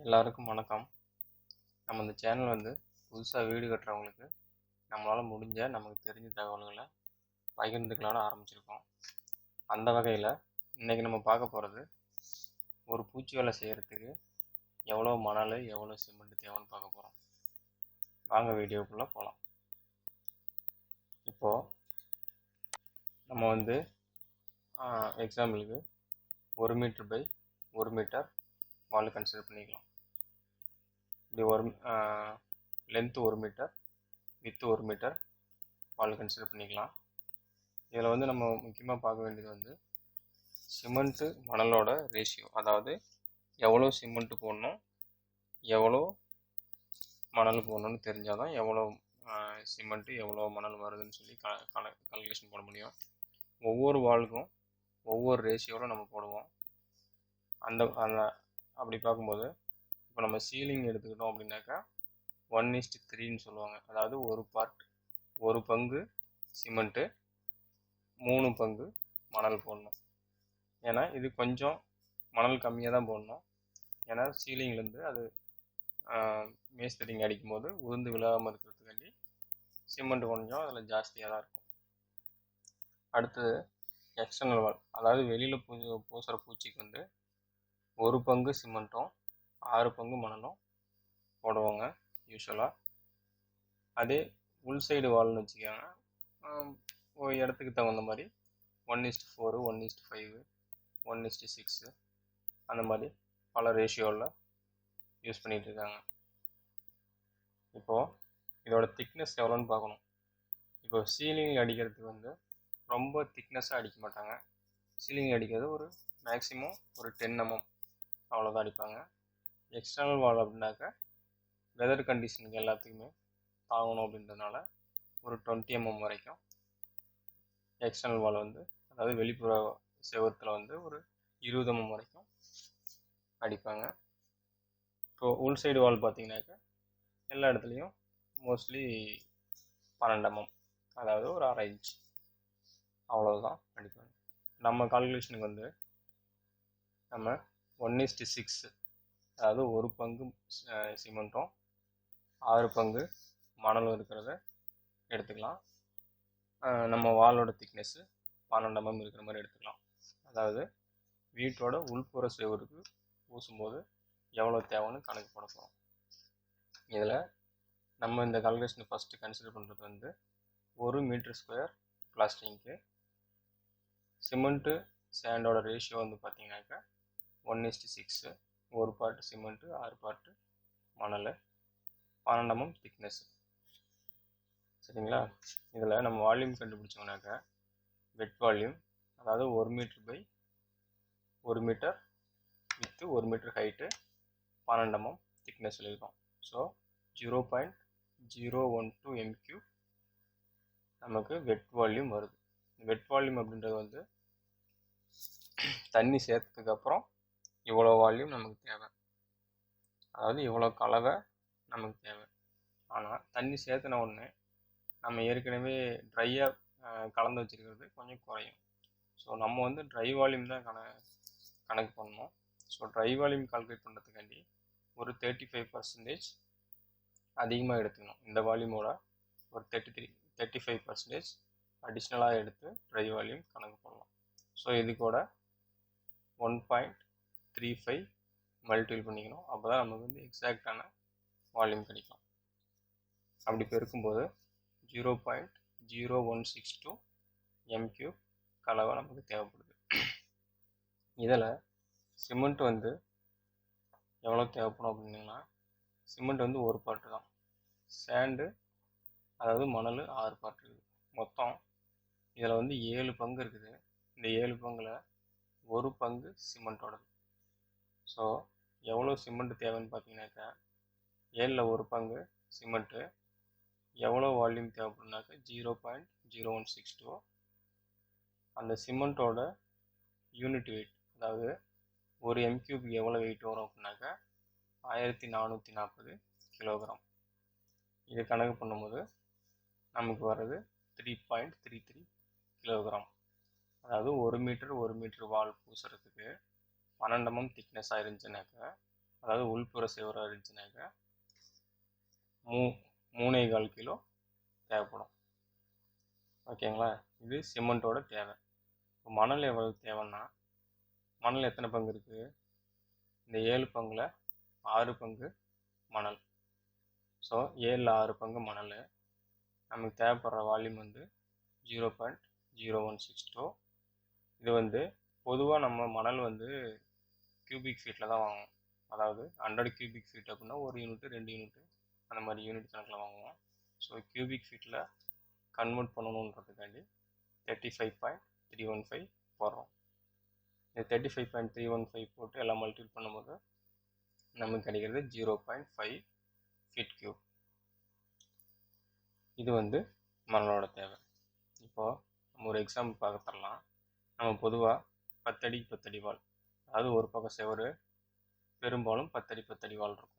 எல்லாருக்கும் வணக்கம். நம்ம இந்த சேனல் வந்து புதுசாக வீடு கட்டுறவங்களுக்கு நம்மளால் முடிஞ்ச நமக்கு தெரிஞ்ச தகவல்களை பகிர்ந்துக்கலான்னு ஆரம்பிச்சிருக்கோம். அந்த வகையில் இன்றைக்கி நம்ம பார்க்க போகிறது ஒரு பூச்சி வேலை செய்கிறதுக்கு எவ்வளோ மணல் எவ்வளோ சிமெண்ட் தேவைன்னு பார்க்க போகிறோம். வாங்க வீடியோக்குள்ளே போகலாம். இப்போது நம்ம வந்து எக்ஸாம்பிளுக்கு 1 meter by 1 meter wall consider பண்ணிக்கலாம். இப்படி ஒரு length 1 meter, width 1 meter wall consider பண்ணிக்கலாம். இதில் வந்து நம்ம முக்கியமாக பார்க்க வேண்டியது வந்து சிமெண்ட்டு மணலோட ரேஷியோ, அதாவது எவ்வளோ சிமெண்ட்டு போடணும் எவ்வளோ மணல் போடணும்னு தெரிஞ்சால் தான் எவ்வளோ சிமெண்ட்டு எவ்வளோ மணல் வருதுன்னு சொல்லி கால்குலேஷன் போட முடியும். ஒவ்வொரு வாலுக்கும் ஒவ்வொரு ரேஷியோவில் நம்ம போடுவோம். அந்த அப்படி பார்க்கும்போது இப்போ நம்ம சீலிங் எடுத்துக்கிட்டோம் அப்படின்னாக்கா 1:3ன்னு சொல்லுவாங்க. அதாவது ஒரு பங்கு சிமெண்ட்டு 3 பங்கு மணல் போடணும். ஏன்னா இது கொஞ்சம் மணல் கம்மியாக தான் போடணும். ஏன்னா சீலிங்லேருந்து அது மேஸ்திரிங்க அடிக்கும் போது உதிர்ந்து விழாமல் இருக்கிறதுக்காண்டி சிமெண்ட் கொஞ்சம் அதில் ஜாஸ்தியாக தான் இருக்கும். அடுத்தது எக்ஸ்டர்னல் வால், அதாவது வெளியில் பூசுகிற பூச்சிக்கு வந்து 1 பங்கு சிமெண்ட்டும் 6 பங்கு மணலும் போடுவாங்க யூஸ்வலாக. அதே உள் சைடு வால்னு வச்சுக்கோங்க, ஒரு இடத்துக்கு தகுந்த மாதிரி 1:4, 1:5, 1:6 அந்த மாதிரி பல ரேஷியோவில் யூஸ் பண்ணிகிட்டு இருக்காங்க. இப்போது இதோட திக்னஸ் எவ்வளோன்னு பார்க்கணும். இப்போ சீலிங் அடிக்கிறதுக்கு வந்து ரொம்ப திக்னஸாக அடிக்க மாட்டாங்க. சீலிங் அடிக்கிறது ஒரு மேக்ஸிமம் ஒரு 10 mm அவ்வளோதான் அடிப்பாங்க. எக்ஸ்டர்னல் வால் அப்படின்னாக்கா வெதர் கண்டிஷனுக்கு எல்லாத்துக்குமே தாங்கணும் அப்படின்றதுனால ஒரு 20 mm வரைக்கும் எக்ஸ்டர்னல் வால் வந்து, அதாவது வெளிப்புற செவத்தில் வந்து ஒரு 20 mm வரைக்கும் அடிப்பாங்க. இப்போ உள் சைடு வால் பார்த்தீங்கன்னாக்கா எல்லா இடத்துலையும் மோஸ்ட்லி 12 mm, அதாவது ஒரு 1/2 inch அவ்வளோதான் அடிப்பாங்க. நம்ம கால்குலேஷனுக்கு வந்து நம்ம 1:6, அதாவது 1 பங்கு சிமெண்ட்டும் 6 பங்கு மணலும் இருக்கிறத எடுத்துக்கலாம். நம்ம வாலோட திக்னஸ்ஸு 12 mm இருக்கிற மாதிரி எடுத்துக்கலாம். அதாவது வீட்டோட உள்புற செவருக்கு பூசும்போது எவ்வளோ தேவைன்னு கணக்கு போட போகிறோம். இதில் நம்ம இந்த கால்குலேஷன் ஃபஸ்ட்டு கன்சிடர் பண்ணுறது வந்து 1 மீட்டர் ஸ்கொயர் பிளாஸ்டரிங்க்கு சிமெண்ட்டு சேண்டோட ரேஷியோ வந்து பார்த்தீங்கன்னாக்கா 1:6, 1 பார்ட் சிமெண்ட்டு 6 பார்ட்டு மணல், 12 mm திக்னஸ். சரிங்களா? இதில் நம்ம வால்யூம் கண்டுபிடிச்சோம்னாக்கா வெட் வால்யூம், அதாவது 1 meter by 1 meter width 1 meter height 12 mm thickness இருக்கும். ஸோ 0.012 m3 நமக்கு வெட் வால்யூம் வருது. வெட் வால்யூம் அப்படின்றது வந்து தண்ணி சேர்த்ததுக்கப்புறம் இவ்வளோ வால்யூம் நமக்கு தேவை, அதாவது இவ்வளோ கலவை நமக்கு தேவை. ஆனால் தண்ணி சேர்த்துன உடனே நம்ம ஏற்கனவே ட்ரையாக கலந்து வச்சுருக்கிறது கொஞ்சம் குறையும். ஸோ நம்ம வந்து ட்ரை வால்யூம் தான் கணக்கு பண்ணணும். ஸோ ட்ரை வால்யூம் கால்குலேட் பண்ணுறதுக்காண்டி ஒரு 35% அதிகமாக எடுத்துக்கணும். இந்த வால்யூமோட ஒரு 35% அடிஷ்னலாக எடுத்து ட்ரை வால்யூம் கணக்கு பண்ணலாம். ஸோ இது கூட 1.35 மல்டிபிள் பண்ணிக்கணும். அப்போ தான் நமக்கு வந்து எக்ஸாக்டான வால்யூம் கிடைக்கும். அப்படி பெருக்கும்போது 0.0162 m3 கலவை நமக்கு தேவைப்படுது. இதில் சிமெண்ட் வந்து எவ்வளோ தேவைப்படும் அப்படின்னா, சிமெண்ட் வந்து 1 பார்ட்டு தான், சேண்டு அதாவது மணல் 6 பார்ட் இருக்குது. மொத்தம் இதில் வந்து 7 பங்கு இருக்குது. இந்த 7 பங்கில் 1 பங்கு சிமெண்ட்டோடது. ஸோ எவ்வளோ சிமெண்ட் தேவைன்னு பார்த்தீங்கன்னாக்கா 7ல் 1 பங்கு சிமெண்ட்டு எவ்வளோ வால்யூம் தேவைப்படுனாக்கா 0.0162. அந்த சிமெண்ட்டோட யூனிட் வெயிட், அதாவது ஒரு m3 எவ்வளோ வெயிட் வரும் அப்படின்னாக்கா 1440 கிலோகிராம். இது கணக்கு பண்ணும்போது நமக்கு வர்றது 3.33 கிலோகிராம். அதாவது 1 மீட்டர் வால் பூசுறதுக்கு 12 mm திக்னஸ் ஆயிருந்துச்சுனாக்கா அதாவது உள்புற சுவராக இருந்துச்சுனாக்கா 3.25 கிலோ தேவைப்படும். ஓகேங்களா? இது சிமெண்ட்டோட தேவை. இப்போ மணல் எவ்வளோ தேவைன்னா, மணல் எத்தனை பங்கு இருக்குது? இந்த 7 பங்கில் 6 பங்கு மணல். ஸோ 7ல் 6 பங்கு மணல். நமக்கு தேவைப்படுற வால்யூம் 0.0162. இது பொதுவாக நம்ம மணல் கியூபிக் ஃபீட்டில் தான் வாங்குவோம். அதாவது 100 கியூபிக் ஃபீட் அப்படின்னா 1 யூனிட் 2 யூனிட் அந்த மாதிரி யூனிட் கணக்கில் வாங்குவோம். ஸோ கியூபிக் ஃபீட்டில் கன்வெர்ட் பண்ணணுன்றதுக்காண்டி 35.315 போடுறோம். இந்த 35.315 போட்டு எல்லாம் மல்டிபிள் பண்ணும்போது நமக்கு கிடைக்கிறது 0.5 ஃபீட் கியூப். இது மணலோட தேவை. இப்போது நம்ம ஒரு எக்ஸாம்பிள் பார்க்க தரலாம். நம்ம பொதுவாக 10 அடிக்கு 10 அடி வால், அதாவது ஒரு பக்கம் செவரு பெரும்பாலும் 10 அடி 10 அடி வால் இருக்கும்.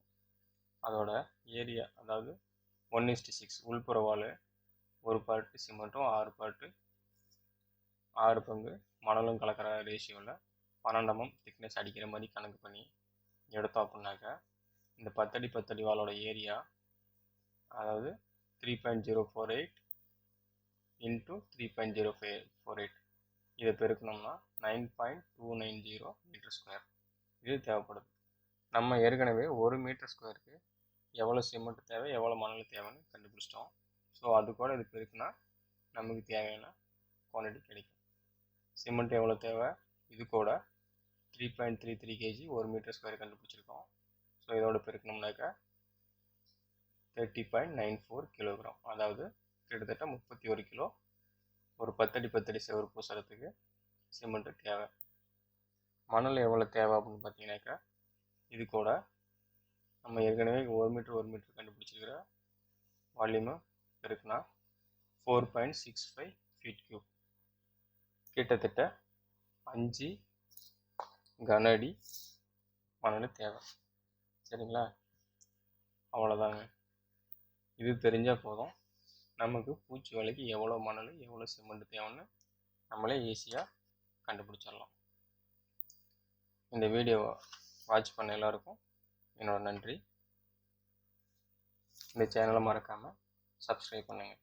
அதோட ஏரியா அதாவது 1:6 உள்புற வால், ஒரு பார்ட்டு சிமெண்ட்டும் 6 பார்ட்டு 6 பங்கு மணலும் கலக்கிற ரேஷியோவில் 12 mm திக்னஸ் அடிக்கிற மாதிரி கணக்கு பண்ணி எடுத்தோம் அப்படின்னாக்கா இந்த 10 அடி 10 அடி வாலோட ஏரியா அதாவது 3.048 இன்ட்டு 3.048 இதை பெருக்கணும்னா 9.290 மீட்டர் ஸ்கொயர் இது தேவைப்படுது. நம்ம ஏற்கனவே 1 மீட்டர் ஸ்கொயருக்கு எவ்வளோ சிமெண்ட் தேவை எவ்வளோ மணல் தேவைன்னு கண்டுபிடிச்சிட்டோம். ஸோ அது கூட இது பெருக்குனா நமக்கு தேவையான குவான்டிட்டி கிடைக்கும். சிமெண்ட் எவ்வளோ தேவை, இது கூட 3.33 kg 1 மீட்டர் ஸ்கொயர் கண்டுபிடிச்சிருக்கோம். ஸோ இதோட பெருக்கணும்னாக்கா 30.94 கிலோகிராம், அதாவது கிட்டத்தட்ட 31 கிலோ ஒரு 10 அடி 10 அடி செவரு பூசுறதுக்கு சிமெண்ட்டு தேவை. மணல் எவ்வளோ தேவை அப்படின்னு பார்த்தீங்கன்னாக்கா இது கூட நம்ம ஏற்கனவே 1 மீட்டர் கண்டுபிடிச்சிருக்கிற வால்யூமு பெருக்குனா 4.65 ஃபீட் கியூப், கிட்டத்தட்ட 5 கன அடி மணல் தேவை. சரிங்களா? அவ்வளோதாங்க. இது தெரிஞ்சால் போதும், நமக்கு பூச்சி வேலைக்கு எவ்வளோ மணல் எவ்வளோ சிமெண்ட் தேவைன்னு நம்மளே ஈஸியாக கண்டுபிடிச்சிடலாம். இந்த வீடியோவை வாட்ச் பண்ண எல்லாருக்கும் என்னோட நன்றி. இந்த சேனலை மறக்காமல் சப்ஸ்கிரைப் பண்ணுங்கள்.